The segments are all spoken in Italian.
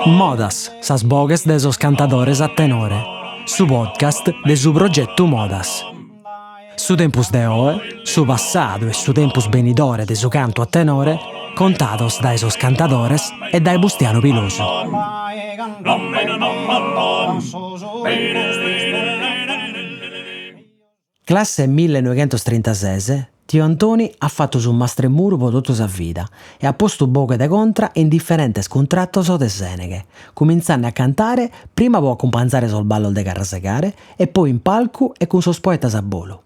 Modas, sas bogues de sos cantadores a tenore. Su podcast de su progetto Modas. Su tempus de oe, su passadu e su tempus benidore de su canto a tenore, contados dai sos cantadores e dai Bustiano Pilosu. Classe 1936, Tio Antoni ha fatto su mastremuru po tutta sa vida e ha posto boche de contra in differentes contrattos de Seneghe, cominzando a cantare prima po accompagnare sul ballo de Carrasegare e poi in palco e con sos poetas a bolo.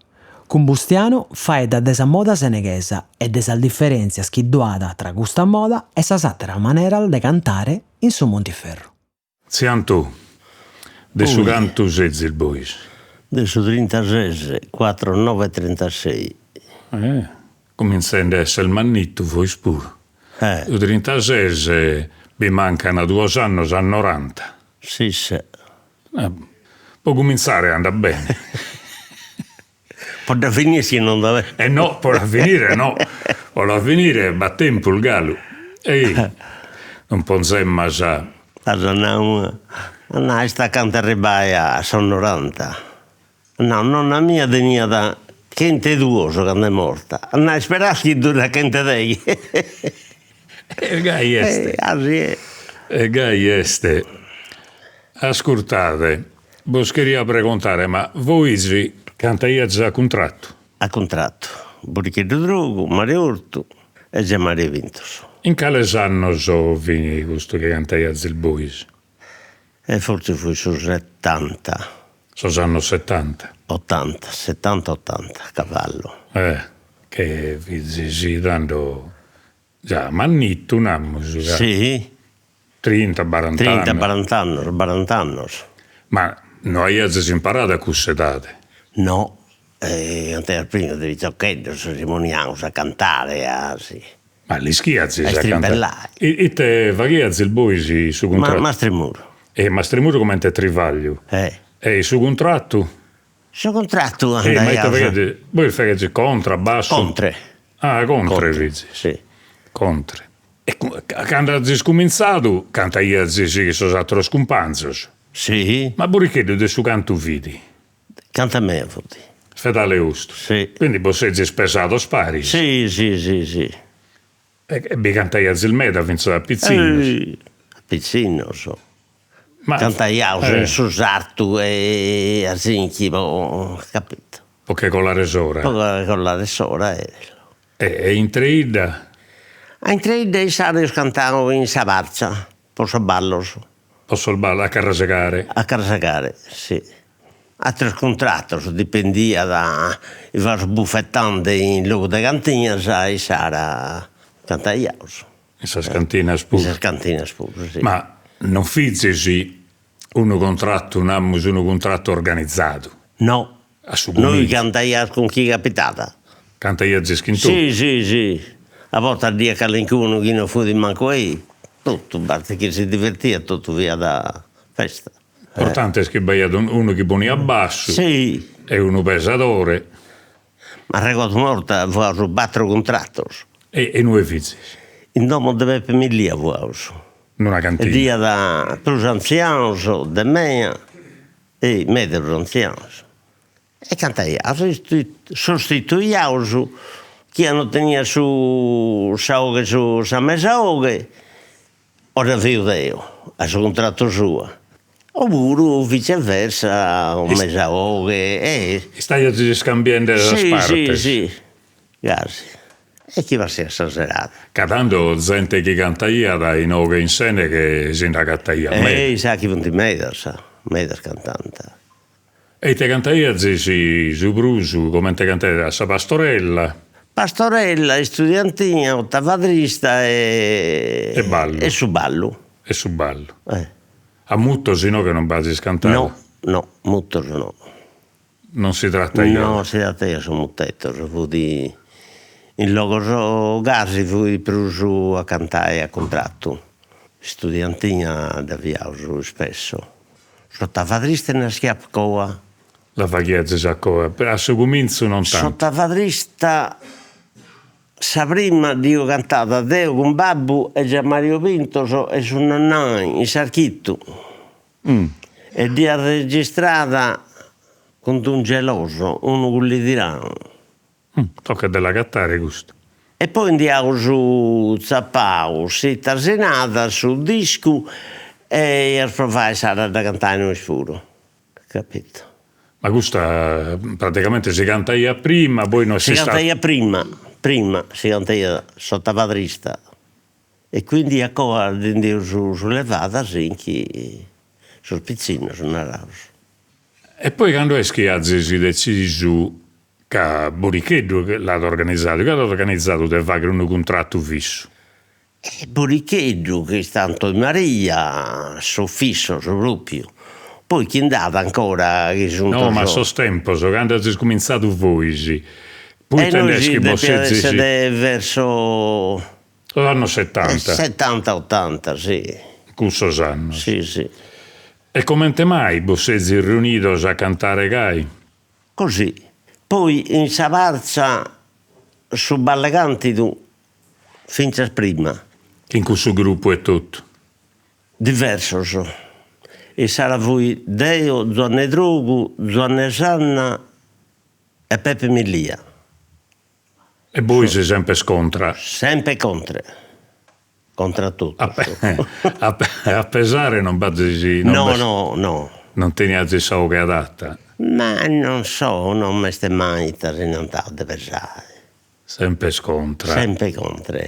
Con Bustiano faedda de sa moda seneghesa e de sas differenzias chidduada tra custa moda e sa s'atera manera de cantare in su Montiferru. Ziantu, de su cantu sezzi il bois. De su 36, 4936. Cominciando a essere il mannitto voi pure. Il 36 mi mancano 2 anni a 90. Sì, sì. Può cominciare, anda bene. Può da finire se non deve. No, può finire, no. Può finire, va tempo il gallo. Non pensiamo già. Non sta a cantare baia, sono 90. No, nonna mia tenia da Chente duoso quando è morta. Non hai sperato che dura Chente dei. Gai este. Gai este. Ascoltate, vos queria preguntare, ma voi cantate già a contratto? A contratto. Burichetto Drogo, Mario Orto e già Mario Vintos. In quale anno so vini questo che cantate il bois? E forse fu su 70. Sono anni 70. 80, 70-80, cavallo. Che vi dando già mannitto un anno. Sì. 30-40 anni. Ma non hai imparato a cussedate? No, anche prima devi toccare, cerimoniamo a cantare, sì. Ma li schiazzi a cantare? E te vaghiazzi il boisi su contratto? Mastremuro. E Mastremuro come te trivaglio? E su contratto? Su contratto andai voi fate contra, basso? Contre. Contre. Sì. Contre. E quando hai scominciato, canta io che sono altri scompanzos. Sì. Ma burichetto di su canto vidi? Canta me, foti. Fedale Usto. Sì. Quindi voi siete spesato spari? Sì. E vi canta io il meta, penso a Pizzino. Pizzino, so. Canta io su sartu e a zinchi, capito? Perché con la resora? Con la resora. E in treida? In treida i sari cantavo in Savarza, posso ballo. Posso il ballo a Carrasegare? A Carrasegare, sì. Altri contrattos, dipendia da i vari buffettandi in luogo di cantina, sai, Sara canta io. In sas cantinas pure? In sas cantinas pure, sì. Ma non fizzi uno contratto organizzato? No. Noi cantaiamo con chi capitata. Cantaiamo scintù? Sì. A volte al dia calencuno chi non fu di manco lì, tutto, parte che si divertia, tutto via da festa. L'importante è che abbiate uno che pone a basso. Sì. E uno pesatore. Ma regoto morta, avevo 4 contrattos. E noi fizzi? In domo di Peppe Milia avevo. Nuna cantina? Dia da plus anzianos, de meia e medios anzianos. E cantaiamo, sostituiamo chi non tenia su saoghe su sa mesaoghe, ora viu Deo, a suo contratto sua. Oppure viceversa, un mesaoghe. Stai scambiando le parti? Sì, grazie. E chi va a essere serata? Cadando gente che cantava in oghe in scene che si cantava a me. Sa chi vuol dire Meders cantante. E te cantava su Brusu, come te cantava a sa Pastorella? Pastorella, studiantina, ottavadrista e ballo. E su ballo. A mutto sino che non basi cantare? No, mutto no. Non si tratta io? No, si tratta io, sono muttetto, fu di... In logo gasi fui preso a cantare a contratto. Studiantina da viaggio spesso. Sottavadrista nella schiapcoa. La faghezza saccoa, a suo comincio non tanto. Sottavadrista sa prima dio cantata Deo con Babbu e Gianmario Pinto e su Nannai in Sarchittu e di registrata con un geloso uno con li tirano tocca della cattare questo. e poi andiamo su Zappau sitta senata su disco e il profilo sarà da cantare noi sfuro, capito? Ma questa praticamente si canta io prima, poi non Si si canta sta... io prima si canta io sotto padrista e quindi a cosa andiamo sulle vada sinchi sul pizzino su Naraus. E poi quando è che si decide su che Boricheddu l'ha organizzato, che l'ha organizzato per fare un contratto fisso. E Boricheddu che è tanto di Maria su fisso, su proprio. Poi chi è andata ancora che sono No, ma so tempo, quando avete cominciato voi, sì. Poi noi si tedeschi deve sì. essere verso L'anno 70. 70-80, sì. Cusso sanno. Sì, sì. E come mai bossezzi riuniti a cantare gai? Così. Poi in Savarza su Balleganti tu finché prima. In questo gruppo è tutto. Diverso so. E sarà voi Deo, Giovanni Drogu, Giovanni Sanna e Peppe Millia. E voi si sempre scontra. Sempre contro tutto. A pesare non battesi. No. Non teniate so che adatta. Ma non so, non mi stai mai terrinato di pesare. Sempre scontra. Sempre contro.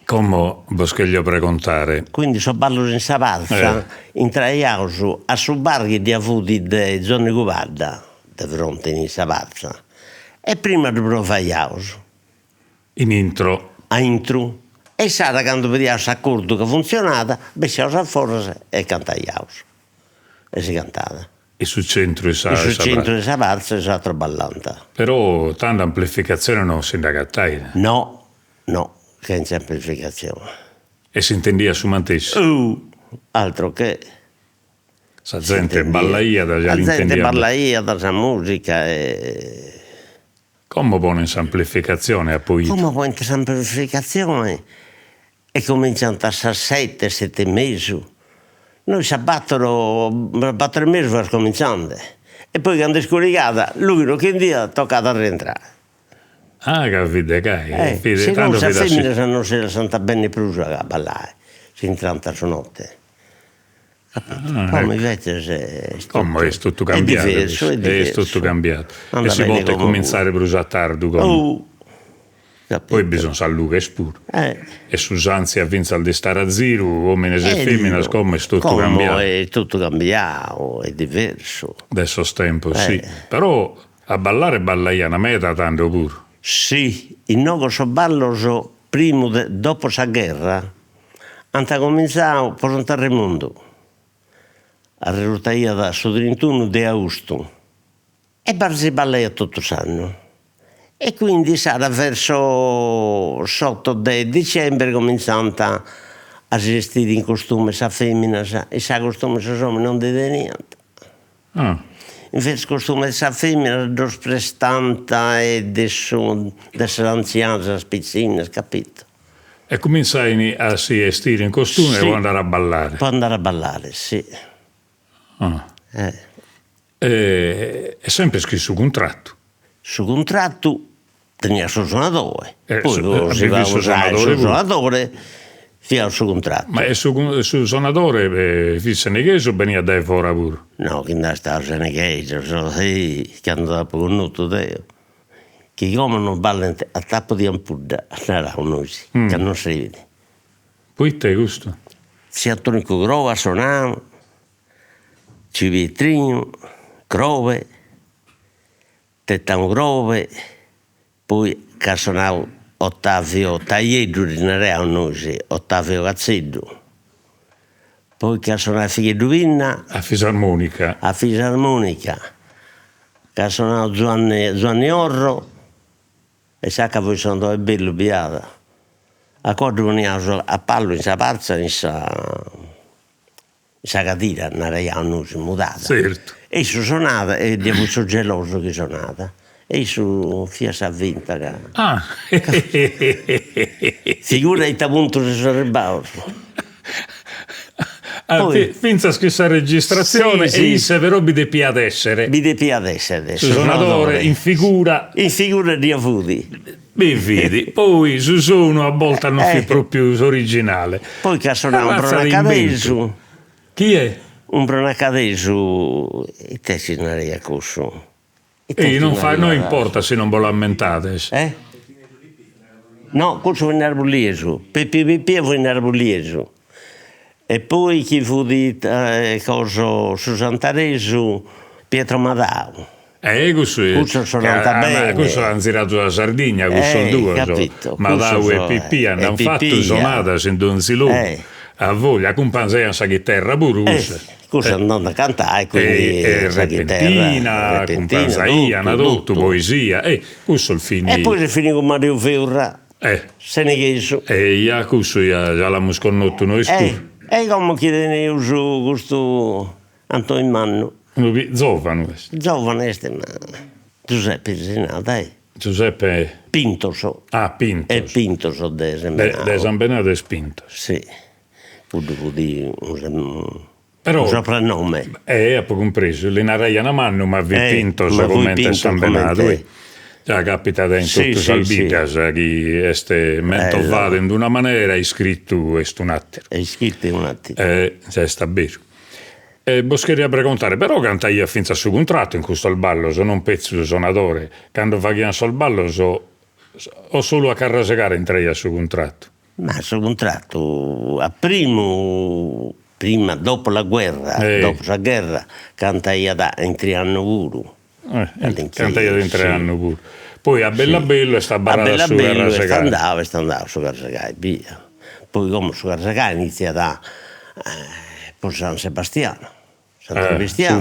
Come voglio precontare? Quindi so ballo in Savarza, in Traiausu, a su barghi di avuti di Gianni Guvarda, di fronte in Savarza. E prima di Provaiausu. In intro. A intro. E Sara quando vediamo accordo che funzionava, becciamo a fuori e cantaiausu. E si cantava. E sul centro E sul centro di Savarza è stato ballanta. Però tanta amplificazione non si indagatai. No, senza amplificazione. E si intendia su Mantessi. Altro che... Sa gente ballaia da già la gente l'intendiamo. ballaia da sa musica e... Come pone amplificazione a poi? Come può questa amplificazione? E cominciano a 7 mesi. Noi si battono mesi per cominciare. E poi quando è scoricata, lui non che dia toccato a rientrare. Ah, capite, Se non si femmina se non si senta bene più a ballare, si intranta su notte. Come invece come è tutto cambiato. È tutto cambiato. E si vuole cominciare a bruciare tardi. Poi bisogna salvare spuro. E Susanzi ha vinto al di stare a zero, uomini e femmine, come è tutto cambiato. È tutto cambiato, è diverso. Adesso tempo, sì. Però a ballare ballaia una meta tanto pure. Sì, il nostro ballo primo dopo la guerra, hanno cominciato per un terremoto. A rirotaia da su 31 di agosto. E si balla tutto l'anno. E quindi sarà verso sotto di dicembre cominciando a gestire in costume sa femmina e sa costume sa uomini non deve niente. Invece costume di sa femmina dos prestanta e delle anziane spizzine, capito? E cominciai a si vestire in costume e può andare a ballare. Può andare a ballare, sì. È sempre scritto su contratto. Su contratto tenia il suo suonatore, poi si va a usare il suonatore suo suonatore fino al suo contratto. Ma il suo suonatore fisse negheso o veniva da fuori pure? No, che non sta a negheso, che hanno dopo conosciuto Dio. Che come non balla a tappo di ampudda, sarà noi, che non si vede. Poi te gusto? Si Antonico Grova suonava, Civitrino, Grove, Tettano Grove, poi che suonava Ottavio Taglieddu di Nerea noi, Ottavio Cazzeddu, poi che suonava Figheduvinna a fisarmonica, che suonava Giovanni Orro e sa che voi sono dove bello biada. A quando veniamo a Pallo in Savarza in sa cadira, Nerea noi mudata. certo. E su suonava, e di questo geloso che suonava, E su fia sa vinta. Ah. Figura i punto si sono Finza questa registrazione sì, e però bi depi ad essere. Suonatore in figura. In figura di avuti. Beh, vedi, poi su sono a volte non fi proprio originale. Poi che suonava un Bronacadesu. Chi è? Un Bronacadesu, e te si non è corso. Non importa se non ve lo ammentate. No, questo fu in Arboliesu. Pippi fu in Arboliesu. E poi chi fu di coso su Santaresu, Pietro Madau. Questo hanno girato la Sardegna, questo due. Madau e Pippi hanno fatto sonata, in Donzilù. A voglia, accompagnano la chitarra burusa. Questo andando a cantare, quindi repentina, companzaia, tutto, poesia. Questo è il fine. E poi si finì con Mario Feura. Senegheso. E questo già l'abbiamo sconosciuto noi scuro. E come chiedene su questo Antonio Manno? Giovane. Ma Giuseppe Senà, dai. Giuseppe Pintoso. Pintoso. E Pintoso de Zambenato. De Zambenato e Pintoso. Sì. Però un soprannome. Ha compreso, le narraia una mano, ma vi Pintoso come Zambenato. Già capita dentro tutto Salbicas, chi è mentovato in una maniera è scritto un attimo. È scritto un attimo. Cioè sta bene. Boscheria per contare, però canta io finza su contratto in questo al ballo, sono un pezzo di suonatore, quando fa chiamare sul ballo o solo a carrasegare entrare su contratto. Ma sul contratto, prima, dopo la guerra, dopo la guerra, canta io in 3 anni pure. Canta io in 3 anni pure. Poi a Bellabello e sta barrata su Carrasegare. Andava su Carrasegare, via. Poi come su Carrasegare inizia da poi San Sebastiano. San Cristiano.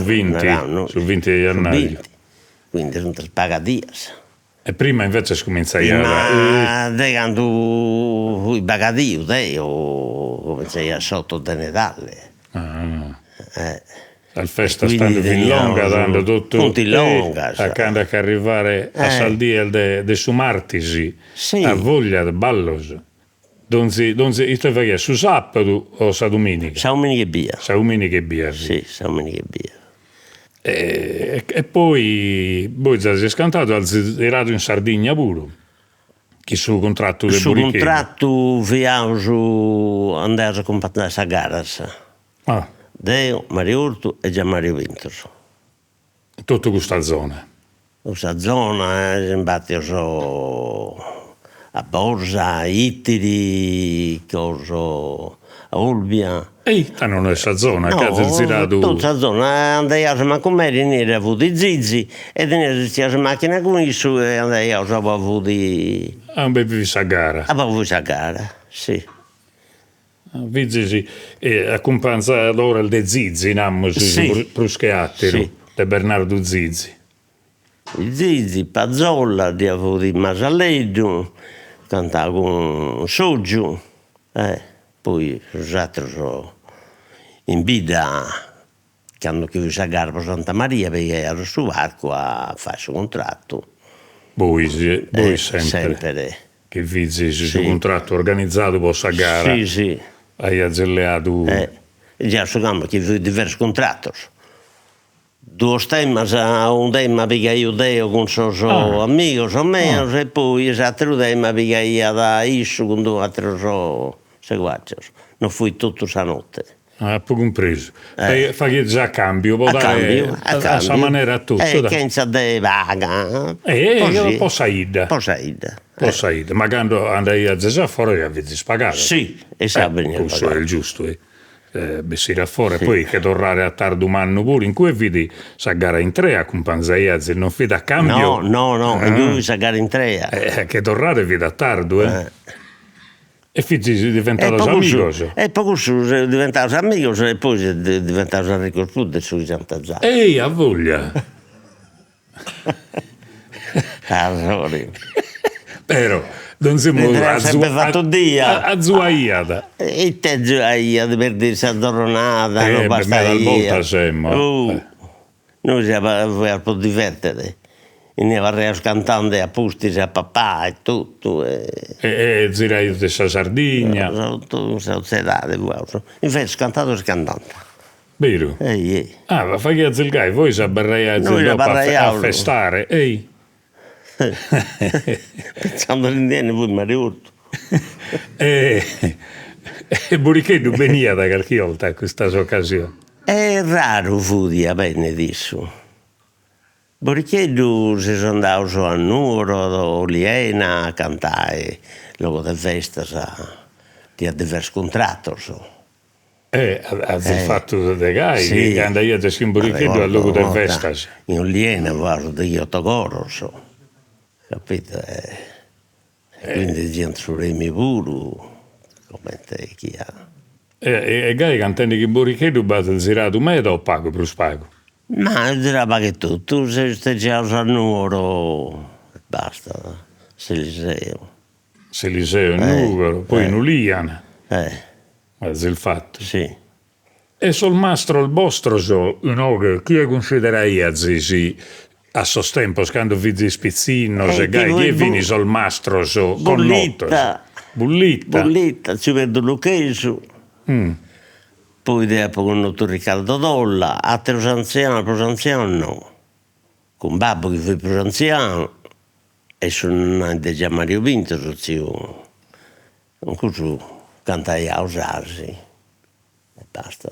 Su 20 di gennaio. Quindi sono 3 pagadias. E prima invece cominciai a... quando i pagadio, cominciai a sotto de Natale. Al festa stando fin longa, dando tutto a quando che arrivare a Saldia de su Martisi, a voglia di ballos. Donzi ito vai su sabato o sa domenica? Sa domenica e via. Sa domenica e via. Sì, sa domenica e via. E poi già si è scantato, ha girato in Sardegna pure. Chi su contratto del Burichino? Su contratto viaggio andare a combattere a Garas. Deo, Mario Urtu e Gian Mario Vintoso. Tutta questa zona? Questa zona, infatti io so a Borsa, a Ittiri, a Olbia. Non è questa zona, che ha girato... Tutta questa zona, andai a come ne ha avuto i zizi, e ne ha la macchina con isso, e andai a avuto i... un bevi a gara. A gara, sì. Vizzi accompagna allora il de Zizi, Pruscheattero, de Bernardo Zizi. I Zizi, Pazzolla, di avuto Masaleddu, cantava con Soggio, poi l'altro sono in vita, che hanno chiuso a gara per Santa Maria, perché ero su Varco a fare il contratto. Voi sempre. Che vizzi su contratto organizzato per questa gara. Sì. Hai azzeleato... Già su campo che avevo diversi contratti. 2 temas, un tema perché io deo con so amici, so meus, e poi l'altro tema perché io da isso con 2 altri so seguaci. Non fui tutto stanotte. Poi compreso. Fai già cambio, può dare a questa maniera tutto. Che non de vaga. Posaida. Ma quando andai a Gesà fuori avete spagato. Sì, e sa bene. Questo è il giusto. Bessire fuori, poi che tornare a tardo umano pure, in cui vedi sa gara in 3 a companzaia, se non fai da cambio. No, in cui sa gara in 3. Che tornare vedi a tardo, E figli si diventato amici. E poi sono diventato amici e poi è diventato ricco più del suo Santa Zara. Ehi, a voglia! Però non siamo a Zuaiada. E te Zuaiada per dire Santoronata, non basta volta siamo. Noi siamo un po' divertenti. ne varreus cantando a Pustis a papà e tutto. E girai di Sardigna. Tutto sociedade, invece cantato e cantante. Vero? Ma fai che a Zilgai, voi si abbarrai a festare, Pensando all'indiano poi mi ricordo. E Burichetto veniva da qualche volta a questa occasione? È raro fu di bene disso. Burichetto si sono andato a Nuoro, a Liena a cantare, luogo di festa, di diversi contratti. Ha fatto dei gai, che andai a in Burichetto al luogo di festa. In Liena vado di Ottogoro, capito? Quindi gente su Remi pure, come te chi ha. E gai cantando che Burichetto bate girato meta o pago per spago? Ma girava che tu sei steggiato a Nuoro, basta, Seliseo. Seliseo in Nuoro, poi in Uliana. Ma è il fatto. Sì. E sul mastro il vostro chi considerai a zisi a sostempo scando vidi spizzino se gai che vini sul mastro con Bullita ci vedo Lucchesu. Poi dopo con il dottor Riccardo Dolla, altri anziani no. Con babbo che fu più anziano e sono già Mario Pinto, con cui cantai a usarsi e basta.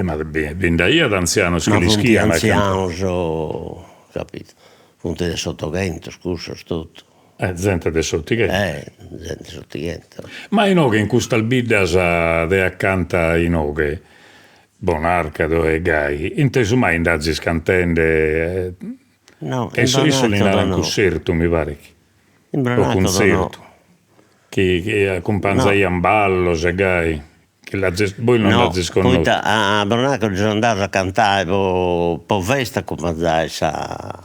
Ma ben da io ad anziano che li schia, ma anziano, capito? Punti di sottoghento, scusa, tutto. Gente di sottoghento. Gente sottoghento. Ma in oghe in questa albidda de accanto in oghe, Bonarcado e Gai, inteso mai indaggi scantende? No, e so in un concerto, mi pare. In concerto. No. Che accompagna un ballo, se Gai. Che voi non la sconosciuto. Poi a Bronaco sono andato a cantare per festa, accompagnare sa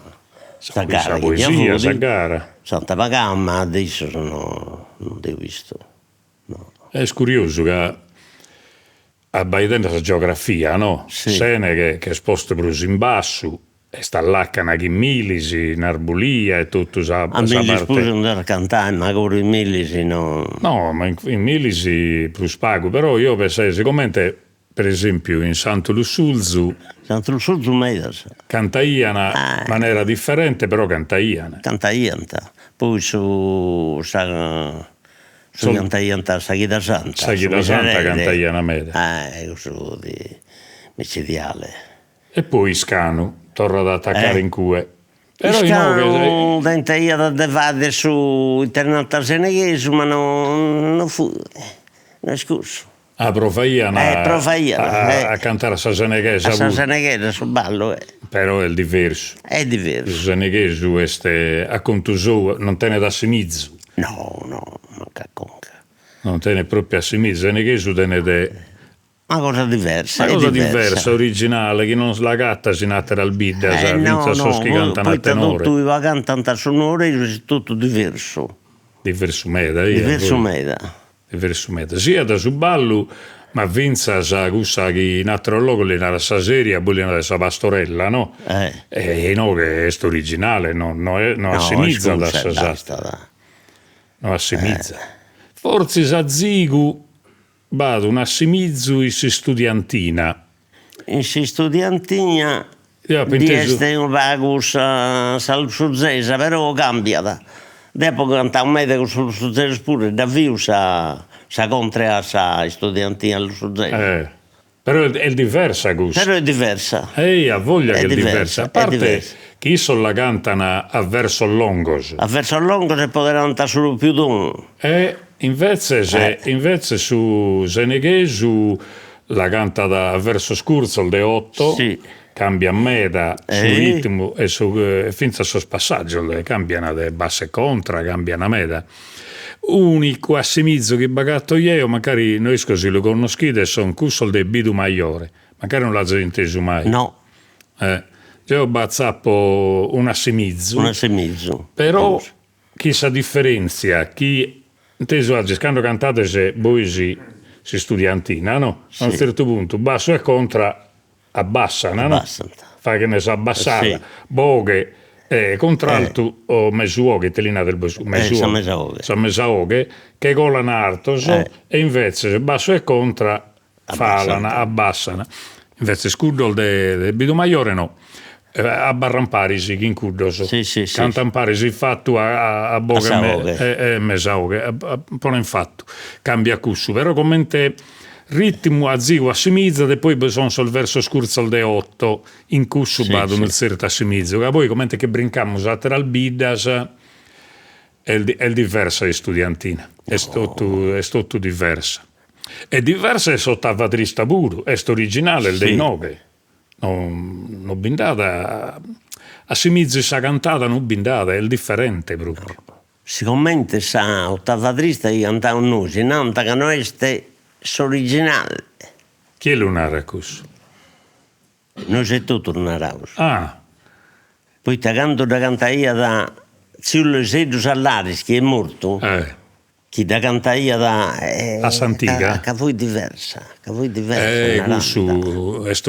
gara. Poesia, sa gara. Santa Pagamma, adesso non ho visto. No. È curioso che a Baidenda la geografia, no? Sì. Sene che è sposto più in basso, e sta là in Milisi, in Arbulia e tutto sa a Milisi pure andare a cantare, ma ancora in Milisi no. No, ma in Milisi più spago, però io pensavo, siccome per esempio in Santo Lussulzu cantaiano in maniera differente, però cantaiano. Poi su cantaiano Saghida Santa. Saghida Santa cantaiano a me. Questo di micidiale. E poi Scanu, torna ad attaccare in cue. Però Scanu tentai da devade su internato seneghese, ma non fu. Non è scuso. Provaiano a cantare a Saseneghese. A Saseneghese sul ballo. Però è diverso. È diverso. Il Saseneghese a contuso non te ne da simizzo. No, manca conca. Non te ne proprio a simizzo. Il Saseneghese te ne de. Una cosa diversa. Una cosa diversa, originale, che non la gatta si nattera al bidda, no, che cantano a tenore. Tu va cantando a sonore, è tutto diverso. Diverso meda. Diverso meda. Sia da su ballo, ma vinza sa gussa che in altro luogo le nara sa seria, bullina da sa pastorella, no? E no, che è originale, non assimizza da sa. Non assimizza. Forse sa zigu. Vado un assimizzo in studiantina. In studiantina di essere un vago salsuzzesa, però cambia. Dopo canta un medico sul suzzese pure, da viu sa contra sa studiantina al suzzese. Però è diversa, Gus. Però è diversa. Ha voglia che è diversa. A parte che io la cantano a verso longos. A verso longos e potrà cantare solo più d'un. Invece su Seneghese la canta da verso scurzo de 8, sì. Cambia a meta su ritmo e finza sul passaggio, le cambiano da bassa e contra, cambiano a meta. Unico assimizzo che bagatto io, magari noi così lo conoscite, sono cussol del bidu maiore, magari non l'ha inteso mai. No. Io bazzappo un assimizzo. Però chi sa differenzia, chi inteso oggi, quando cantate se voi si studiantina, no? Sì. A un certo punto basso e contra abbassano, no? Fa che ne sa abbassare, boghe contralto o mesuoghe, telina del mesuoghe, che golano artos, e invece basso e contra falano, abbassano. Invece scudol del bido maiore no. A Barramparisi in Cuddos, Cantamparisi fatto a Boga Mesaughe, un po' in fatto, cambia cussu, però commente ritmo a zigo a simizza e poi bisogna sul verso scurzal de 8 in cussu vado nel certo a simizzo, che poi commente che brincamo lateral bidas è diversa di studiantina, è tutto diversa. È diversa è sottava trista buru, è originale il dei 9. Non bindata a simizzi sa cantata non bindata è il differente proprio. Sicuramente sa ottava trista che cantava noi si nanta che non è originale. Chi è lo narra così? Noi sei tutto narraus. Poi ta canto da cantaia da Ciullo Sedu Sallaris che è morto. Chi da cantaia da a Santiga che voi diversa questo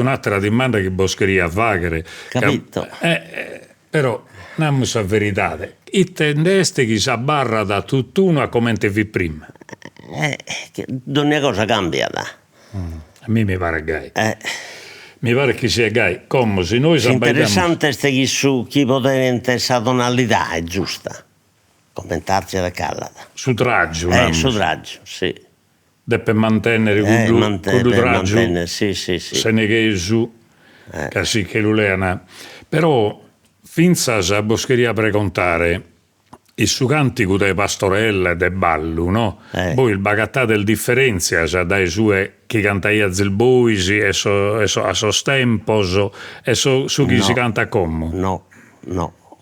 è un'altra domanda che boscheria a vagare capito però non sa verità intendeste che si barra da tutt'uno a come te vi prima ogni cosa cambiata a me mi pare gai mi pare che sia gai come se noi interessante è che su chi poteva intesa tonalità è giusta commentarci da callata. Su traggio, su traggio, sì. Deve mantenere quello traggio, sì. se ne che su, così che lo leana. Però, finza a boscheria precontare, il suo cantico delle pastorelle e del ballo, no? Poi il bagattà del differenzia, già dai sue che canta a Zelboisi, e a Sostempos, e su chi si canta come. No,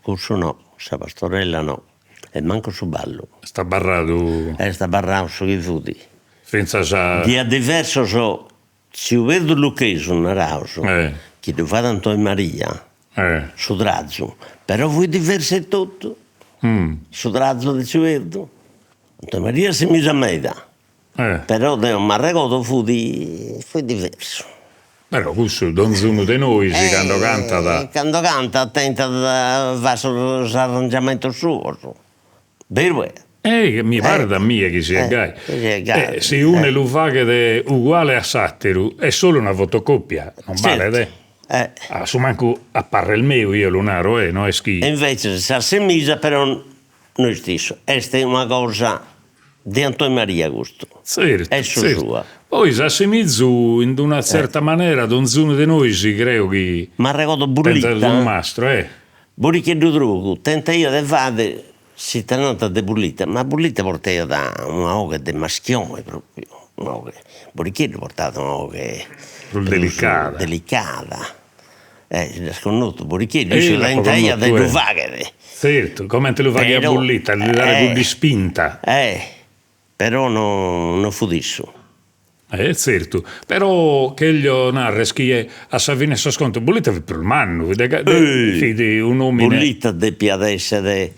questo no, sa pastorella no. E manco su ballo. Sta barrato. Sta barrato su i fudi. Senza già. Di a diverso so, se vedo Lucchese un rauso, che lo fa Antonio Maria, su Drazzo, però voi diversi tutto. Su Drazzo di ci vedo. Antonio Maria si mise a metà. Però mi ricordo fu diverso. Però questo donzuno di noi si quando canta quando canta attenta va sull'arrangiamento suo. Vero mi pare da mia che sia gai. Se uno lo fa che è uguale a Satteru è solo una fotocopia, non vale su manco appare il mio io lo naro no è schifo. E invece se si mise però noi stesso è una cosa di Antonio Maria questo è sua. Poi se si mizzu in una certa maniera donzuno di noi si creo che ma ricordo Burlita un mastro Burichetto Drugo tenta io di fare si tenata de Burlita, ma Burlita portava da una oca de maschione proprio, Burichetto portava una oca delicata. Sconnoto Burichetto, si la intaglia de Luvaghere. Certo, come te lo fai a Burlita, gli dare di spinta. Però non fu disso. Certo, però che gli narra che a Savine sconto Burlita per il manno, di un uomo. Burlita deve essere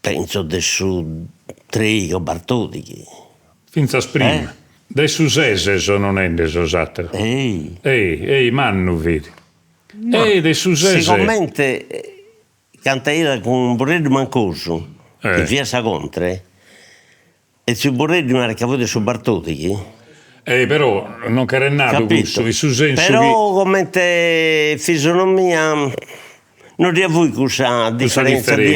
penso su Trigo Bartodi finza prima de su sese sono nende esatto manno vedi de su sese sicuramente cantaira con un borrello mancoso che via sa contre e su borrello marca voi su Bartodi però non che è nato questo su senso però come fisionomia non è voi questa differenza di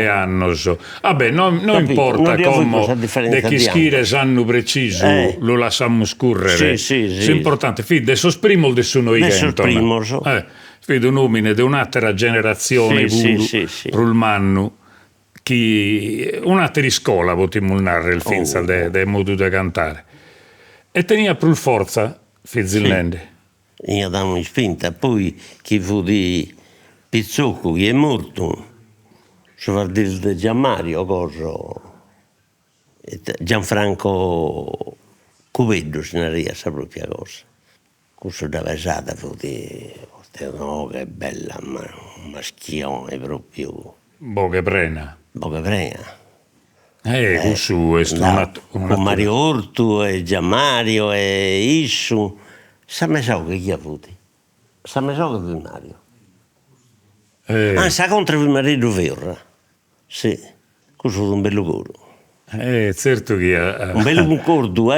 anno. Vabbè, non importa come de chi schire sanno preciso, lo lasciamo scorrere. Sì. È importante, fide, sosprimo il dessuno fide un uomine di un'altra generazione per il manno, che un'altra scuola potremmo narrare il finza del modo di cantare. E tenia più forza, fizzillende. Io davo in spinta, poi chi fu di Pizzucco che è morto, soprattutto di Gianmario Gianfranco Cuveddo se ne riesce la propria cosa. Questo da pesata fu di no, che bella, un maschione proprio. Boche prena. Questo è con Mario Ortu e Gianmario e Issu. Sa me so che chi ha avuto? Sa me so che fu Mario. Sa contra il marito verra. Sì, questo è un bello coro. Certo che un bello concordo,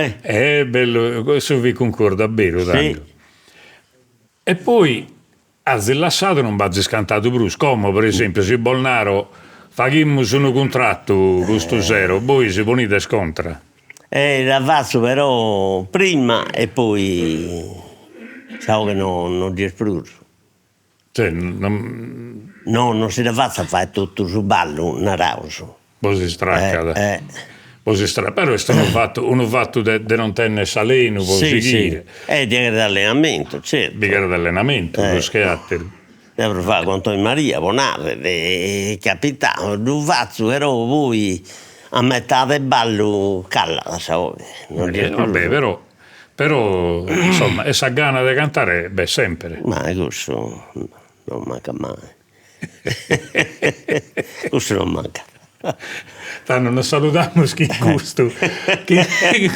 bello, questo vi concordo, vero, sì. E poi has lasciato non va scantato brusco, come per esempio se Bolnaro facciamo un contratto con questo zero, voi si ponete scontra. L'avvazzo però prima e poi so che non riesco più. Cioè, non si lavazza a fare tutto su ballo, un rauso. Poi si stracca. Però è stato uno fatto di non tenere saleno, sì. Di allenamento, certo. Di allenamento, lo schiattero. Devo fare quanto in Maria, Bonare, capitano, un vazzo, però voi a metà del ballo calla, vabbè, però insomma, essa gana di cantare, sempre. Ma questo non manca mai. Questo non manca. Non salutiamo chi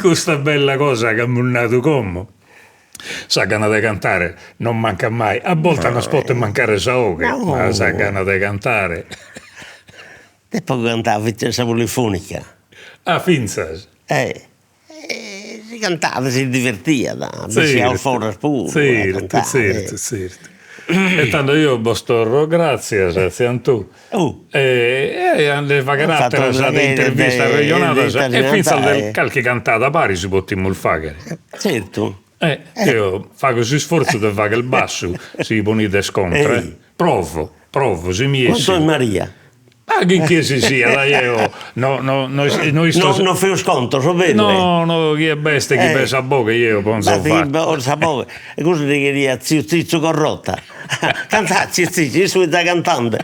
questa bella cosa che ha munnato come. Sa gana di cantare non manca mai. A volte non si può mancare saoche, ma sa gana di cantare. E poi cantava Vincenza Polifonica. Finzas? Si cantava, si divertia, fuori pure. Certo. E tanto io Bostorro, grazie a tu. Le fagherate di intervista regionale e finza del calche cantata pari si pottiamo il faghere. Certo. Io faccio così sforzo di fare il basso, si ponete scontra. Provo, se mi esce. Quanto è Maria? Che si sia, dai, io noi non fai sconto, so bene. No, chi è bestia, chi pesa a bocca, io penso a fare. E cosa ti chiedi a zio corrotta? Cantare, zio, su da cantante.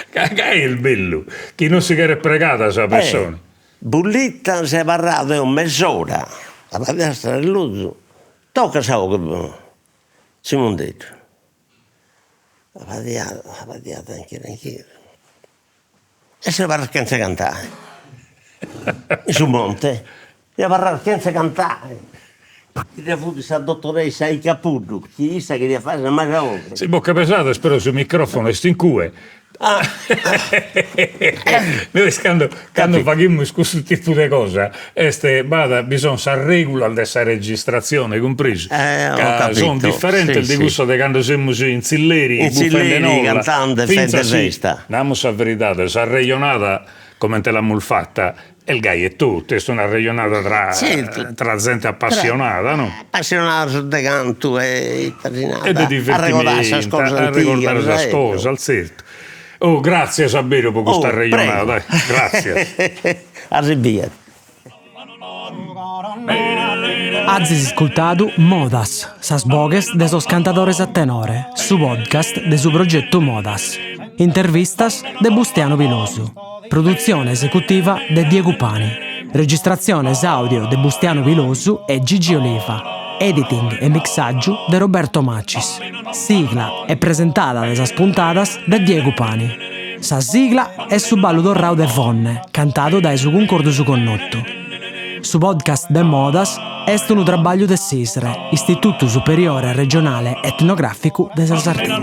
Che è il bello, chi non si chiede pregata sa persona. Bulletta si è parlato mezz'ora, la destra dell'uso, tocca sa che Simon detto. La padiata anche. E se parla che non cantare. Su monte. E parla che non cantare. Ti ha avuto questa dottoressa ai Caputo, chi sa che ti fare una magia. Si bocca pesata, spero sul microfono e stincue. Noi quando facciamo questo tipo di cosa bisogna sa regola della registrazione compreso sono differenti di questo di quando siamo in Zilleri cantante festa andiamo a verità sa regionata come te l'abbiamo fatta e il gai è tutto, è una regionata tra gente appassionata, no? Appassionata sul de canto e di divertimento a ricordare le cose al certo. Grazie Sabero per questa regionale, grazie. Arrivia. Has ascoltato Modas, sas bogues de sos cantadores a tenore, su podcast de su progetto Modas. Intervistas de Bustiano Pilosu. Produzione esecutiva de Diego Pani. Registrazione audio de Bustiano Pilosu e Gigi Oliva. Editing e mixaggio de Roberto Macis. Sigla è presentata da esas puntadas da Diego Pani. Sa sigla è su ballo dorrao de Vonne, cantato da su concordo su connotto. Su podcast de Modas est un trabalho de SISRE, Istituto Superiore Regionale Etnografico de Sardegna.